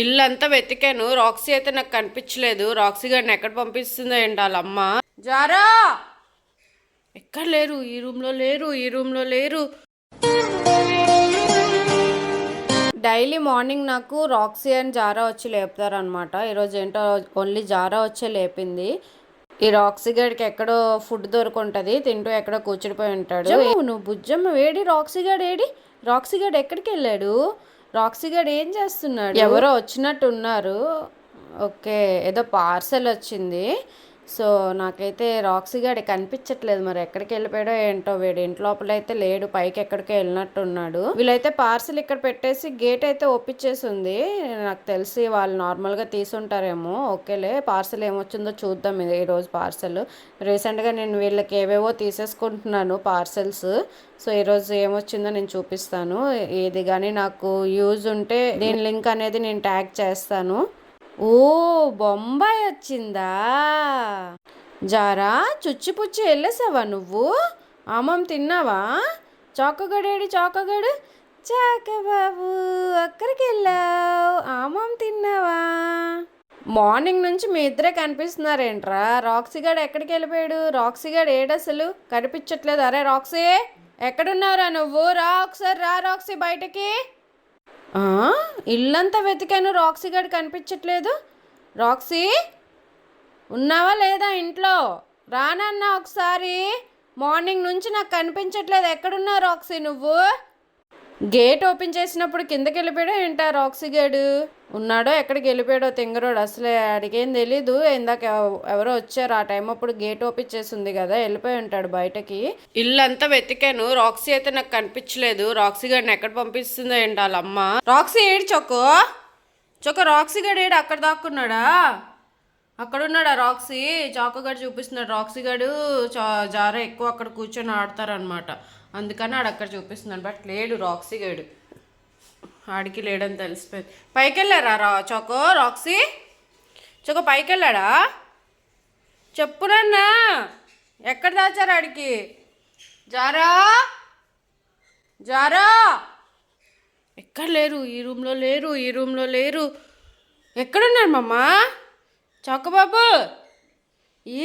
ఇల్లంతా వెతికాను. రాక్సీ అయితే నాకు కనిపించలేదు. రాక్సీ గారిని ఎక్కడ పంపిస్తుందో ఏంటి వాళ్ళమ్మ. జారా ఎక్కడ లేరు, ఈ రూమ్లో లేరు, ఈ రూమ్లో లేరు. డైలీ మార్నింగ్ నాకు రాక్సీ అండ్ జారా వచ్చి లేపుతారనమాట. ఈరోజు ఏంటో ఓన్లీ జారా వచ్చే లేపింది. ఈ రాక్సీ గడికి ఎక్కడో ఫుడ్ దొరుకుంటుంది, తింటూ ఎక్కడో కూర్చుడిపోయి ఉంటాడు. నువ్వు బుజ్జమ్మ వేడి, రాక్సీ గడు ఏడి? రాక్సీ గడు ఎక్కడికి వెళ్ళాడు? రాక్సీ గడు ఏం చేస్తున్నాడు? ఎవరో వచ్చినట్టు ఉన్నారు. ఓకే, ఏదో పార్సెల్ వచ్చింది. సో నాకైతే రాక్సీ గాడి కనిపించట్లేదు, మరి ఎక్కడికి వెళ్ళిపోయాడో ఏంటో. వీడు ఇంటి లోపల అయితే లేడు, పైకి ఎక్కడికి వెళ్ళినట్టు ఉన్నాడు. వీళ్ళైతే పార్సెల్ ఇక్కడ పెట్టేసి గేట్ అయితే ఒప్పించేసి ఉంది. నాకు తెలిసి వాళ్ళు నార్మల్గా తీసుంటారేమో. ఓకేలే, పార్సెల్ ఏమొచ్చిందో చూద్దాం ఈరోజు పార్సెల్. రీసెంట్గా నేను వీళ్ళకి ఏవేవో తీసేసుకుంటున్నాను పార్సెల్స్. సో ఈరోజు ఏమొచ్చిందో నేను చూపిస్తాను. ఇది కానీ నాకు యూజ్ ఉంటే దీని లింక్ అనేది నేను ట్యాగ్ చేస్తాను. ఓ, బొంబాయి వచ్చిందా? జారా చుచ్చిపుచ్చి వెళ్ళేసావా నువ్వు? ఆమం తిన్నావా? చాకగడేడి చాకగడు? చాక బాబు అక్కడికి వెళ్ళావు, ఆమం తిన్నావా? మార్నింగ్ నుంచి మీ ఇద్దరే కనిపిస్తున్నారేంట్రా? రాక్సీ గాడు ఎక్కడికి వెళ్ళిపోయాడు? రాక్సీ గాడు ఏడసలు కనిపించట్లేదు. అరే రాక్సీ, ఎక్కడున్నావురా నువ్వు? రా ఒకసారి రా రాక్సీ బయటకి. ఇల్లంతా వెతికాను, రాక్సీ గడు కనిపించట్లేదు. రాక్సీ ఉన్నావా లేదా ఇంట్లో? రానన్నా ఒకసారి. మార్నింగ్ నుంచి నాకు కనిపించట్లేదు. ఎక్కడున్నావు రాక్సీ నువ్వు? గేట్ ఓపెన్ చేసినప్పుడు కిందకి వెళ్ళిపోయాడో ఏంటా రాక్సీ గడు? ఉన్నాడో ఎక్కడికి వెళ్ళిపోయాడో తింగరోడు. అసలే అడిగేం తెలీదు. ఇందాక ఎవరో వచ్చారు, ఆ టైం అప్పుడు గేట్ ఓపెన్ చేసి ఉంది కదా, వెళ్ళిపోయి ఉంటాడు బయటకి. ఇల్లంతా వెతికాను, రాక్సీ అయితే నాకు కనిపించలేదు. రాక్సీ గడిని ఎక్కడ పంపిస్తుందో ఏంటి వాళ్ళమ్మ. రాక్సీ ఏడు చొక్కో చొక్క, రాక్సీ గడు ఏడు? అక్కడ దాక్కున్నాడా? అక్కడున్నాడా రాక్సీ? చాకోగడు చూపిస్తున్నాడు. రాక్సీ గడు జారా ఎక్కువ అక్కడ కూర్చొని ఆడతారనమాట, అందుకని ఆడు అక్కడ చూపిస్తున్నాడు. బట్ లేడు రాక్సీ గడు, ఆడికి లేడని తెలిసిపోయింది. పైకి వెళ్ళారా చోకో? రాక్సీ చోకో పైకి వెళ్ళాడా? చెప్పునన్నా, ఎక్కడ దాచారు ఆడికి? జారా జారా ఎక్కడ లేరు, ఈ రూమ్లో లేరు, ఈ రూమ్లో లేరు. ఎక్కడున్నారు మమ్మ? చోకబాబు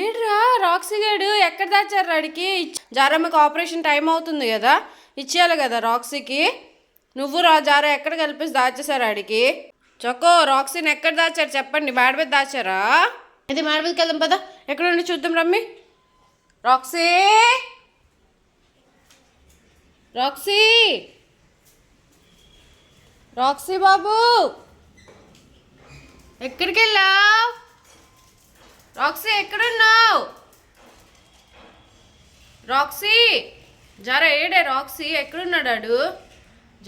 ఏడ్రా రాక్సీ గడు? ఎక్కడ దాచారు ఆడికి? జారమ్మకి ఆపరేషన్ టైం అవుతుంది కదా, ఇచ్చేయాలి కదా రాక్సీకి. నువ్వు జారా ఎక్కడ కలిపేసి దాచేశారు ఆడికి? చొక్కో రాక్సీని ఎక్కడ దాచారు చెప్పండి. మేడ మీద దాచారా? ఇది మేడ మీదకి వెళ్దాం పదా, ఎక్కడ ఉండి చూద్దాం రమ్మి. రాక్సీ రాక్సీ రాక్సీ బాబు ఎక్కడికి వెళ్ళావు? రాక్సీ ఎక్కడున్నావు? రాక్సీ జారా ఏడే? రాక్సీ ఎక్కడున్నాడు?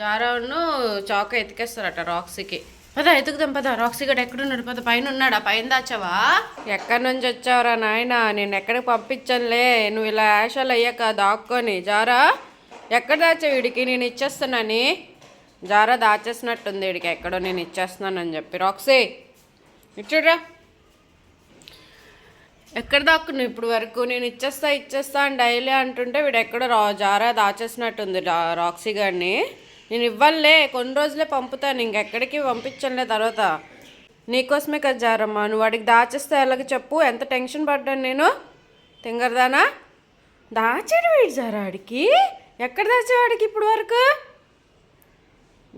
జారాను చాక ఎతికేస్తారట రాక్సీకి. పద ఎతుకుదాం పద. రాక్సీ గడు ఎక్కడున్నాడు? పద, పైన ఉన్నాడా? పైన దాచావా? ఎక్కడి నుంచి వచ్చావురా నాయన? నేను ఎక్కడికి పంపించనులే, నువ్వు ఇలా యాషాలు అయ్యాక దాక్కొని. జారా ఎక్కడ దాచావు వీడికి? నేను ఇచ్చేస్తున్నాని. జారా దాచేసినట్టుంది వీడికి ఎక్కడో, నేను ఇచ్చేస్తున్నానని చెప్పి. రాక్సీ ఇచ్చుడ్రా, ఎక్కడ దాక్కున్నావు ఇప్పుడు వరకు? నేను ఇచ్చేస్తా అని డైలీ అంటుంటే వీడు ఎక్కడో జారా దాచేసినట్టుంది రాక్సీ గారిని. నేను ఇవ్వనులే, కొన్ని రోజులే పంపుతాను, ఇంకెక్కడికి పంపించనులే తర్వాత. నీకోసమే కదా జారమ్మా, నువ్వు వాడికి దాచేస్తే ఎలాగ చెప్పు? ఎంత టెన్షన్ పడ్డాను నేను. తింగరదానా దాచాడు వీడు జారా ఆడికి. ఎక్కడ దాచేవాడికి ఇప్పుడు వరకు?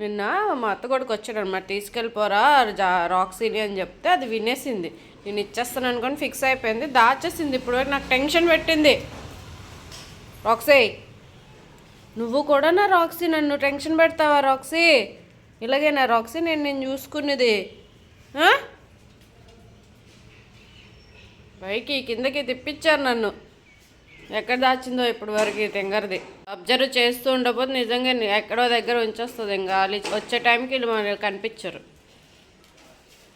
నిన్న మా అత్త కొడుకు వచ్చాడు అనమాట, తీసుకెళ్ళిపోరా రాక్సీని అని చెప్తే అది వినేసింది. నేను ఇచ్చేస్తాను అనుకొని ఫిక్స్ అయిపోయింది, దాచేసింది. ఇప్పుడు నాకు టెన్షన్ పెట్టింది. రాక్సీ నువ్వు కూడా నా రాక్సీ నన్ను టెన్షన్ పెడతావా రాక్సీ? ఇలాగేనా రాక్సీ నేను చూసుకునేది? పైకి కిందకి తిప్పించారు నన్ను, ఎక్కడ దాచిందో ఇప్పుడు వరకు తెంగరది. అబ్జర్వ్ చేస్తూ ఉండకపోతే నిజంగా ఎక్కడో దగ్గర ఉంచేస్తుంది. ఇంకా వచ్చే టైంకి వీళ్ళు మనకు కనిపించరు.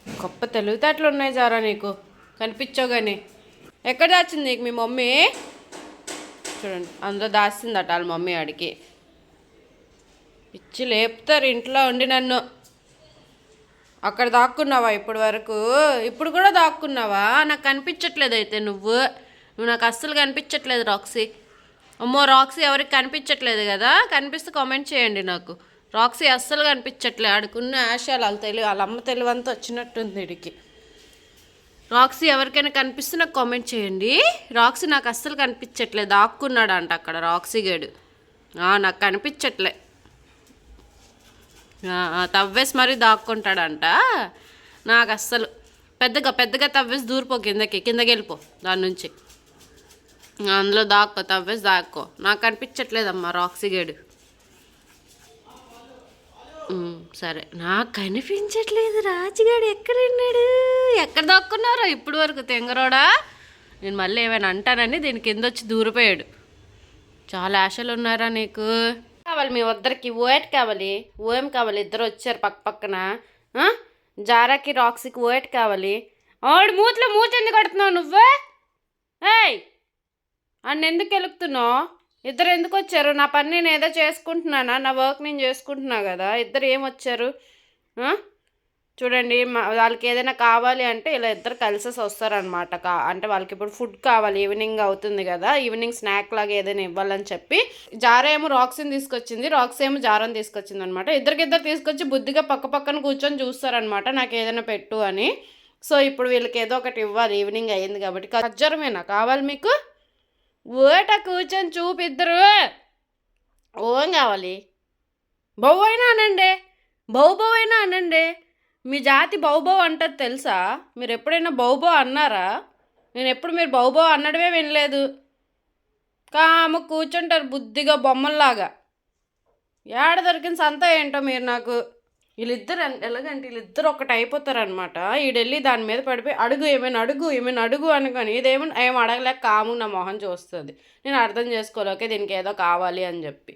గొప్ప తెలివితేటలు ఉన్నాయి జారా నీకు, కనిపించావు కానీ. ఎక్కడ దాచింది నీకు మీ మమ్మీ? చూడండి, అందులో దాచిందట వాళ్ళ మమ్మీ ఆడికి. పిచ్చి లేపుతారు ఇంట్లో ఉండి నన్ను. అక్కడ దాక్కున్నావా ఇప్పటి వరకు? ఇప్పుడు కూడా దాక్కున్నావా? నాకు కనిపించట్లేదు అయితే నువ్వు నాకు అస్సలు కనిపించట్లేదు రాక్సీ. అమ్మో రాక్సీ ఎవరికి కనిపించట్లేదు కదా? కనిపిస్తే కామెంట్ చేయండి నాకు. రాక్సీ అస్సలు కనిపించట్లే. ఆడుకున్న ఆశాలు వాళ్ళ తెలివి, వాళ్ళ అమ్మ తెలివంతా వచ్చినట్టుంది వీడికి. రాక్సీ ఎవరికైనా కనిపిస్తే నాకు కామెంట్ చేయండి. రాక్సీ నాకు అస్సలు కనిపించట్లే, దాక్కున్నాడు అంట అక్కడ రాక్సీ గడు. నాకు కనిపించట్లే. తవ్వేసి మరీ దాక్కుంటాడంట. నాకు అస్సలు పెద్దగా పెద్దగా తవ్వేసి దూరిపో, కిందకి వెళ్ళిపో దాని నుంచి. అందులో దాక్కో, తవ్వేసి దాక్కో. నాకు కనిపించట్లేదమ్మా రాక్సీ గడు. సరే, నాకు కనిపించట్లేదు. రాజుగాడు ఎక్కడున్నాడు? ఎక్కడ దాక్కున్నారో ఇప్పుడు వరకు తెంగరోడా. నేను మళ్ళీ ఏమైనా అంటానని దీని కింద వచ్చి దూరిపోయాడు. చాలా ఆశలు ఉన్నారా నీకు? కావాలి మీ వద్దరికి ఓయట్ కావాలి, ఓఎం కావాలి. ఇద్దరు వచ్చారు పక్క పక్కన. జారాకి రాక్సీకి ఓయట్ కావాలి. ఆవిడ మూతిలో మూతి ఎందుకు కడుతున్నావు నువ్వు? ఏయ్, అన్న ఎందుకు వెలుగుతున్నావు? ఇద్దరు ఎందుకు వచ్చారు? నా పని నేను ఏదో చేసుకుంటున్నానా? నా వర్క్ నేను చేసుకుంటున్నా కదా. ఇద్దరు ఏమొచ్చారు? చూడండి, వాళ్ళకి ఏదైనా కావాలి అంటే ఇలా ఇద్దరు కలిసేసి వస్తారనమాట. అంటే వాళ్ళకి ఇప్పుడు ఫుడ్ కావాలి, ఈవినింగ్ అవుతుంది కదా, ఈవినింగ్ స్నాక్ లాగా ఏదైనా ఇవ్వాలని చెప్పి జారా ఏమో రాక్సీని తీసుకొచ్చింది, రాక్సీ ఏమో జారాని తీసుకొచ్చింది అనమాట. ఇద్దరికిద్దరు తీసుకొచ్చి బుద్ధిగా పక్క పక్కన కూర్చొని చూస్తారనమాట, నాకు ఏదైనా పెట్టు అని. సో ఇప్పుడు వీళ్ళకి ఏదో ఒకటి ఇవ్వాలి, ఈవినింగ్ అయ్యింది కాబట్టి. ఖజ్జరమేనా కావాలి మీకు? ఓట కూర్చొని చూపిద్దరు. ఓం కావాలి? బౌ అయినా అనండి, బౌ అయినా అనండి. మీ జాతి బౌబౌ అంటది తెలుసా? మీరు ఎప్పుడైనా బౌబౌ అన్నారా? నేను ఎప్పుడు మీరు బౌబౌ అన్నడమే వినలేదు. కాము కూర్చుంటారు బుద్ధిగా బొమ్మల్లాగా. ఏడ దొరికిన సంత ఏంటో మీరు నాకు. వీళ్ళిద్దరు ఎలాగంటే వీళ్ళిద్దరు ఒకటి అయిపోతారనమాట. ఈడెళ్ళి దాని మీద పడిపోయి ఏమైనా అడుగు అనుకొని ఏం అడగలేక కాము నా మొహం చూస్తుంది. నేను అర్థం చేసుకోలేకే దీనికి ఏదో కావాలి అని చెప్పి.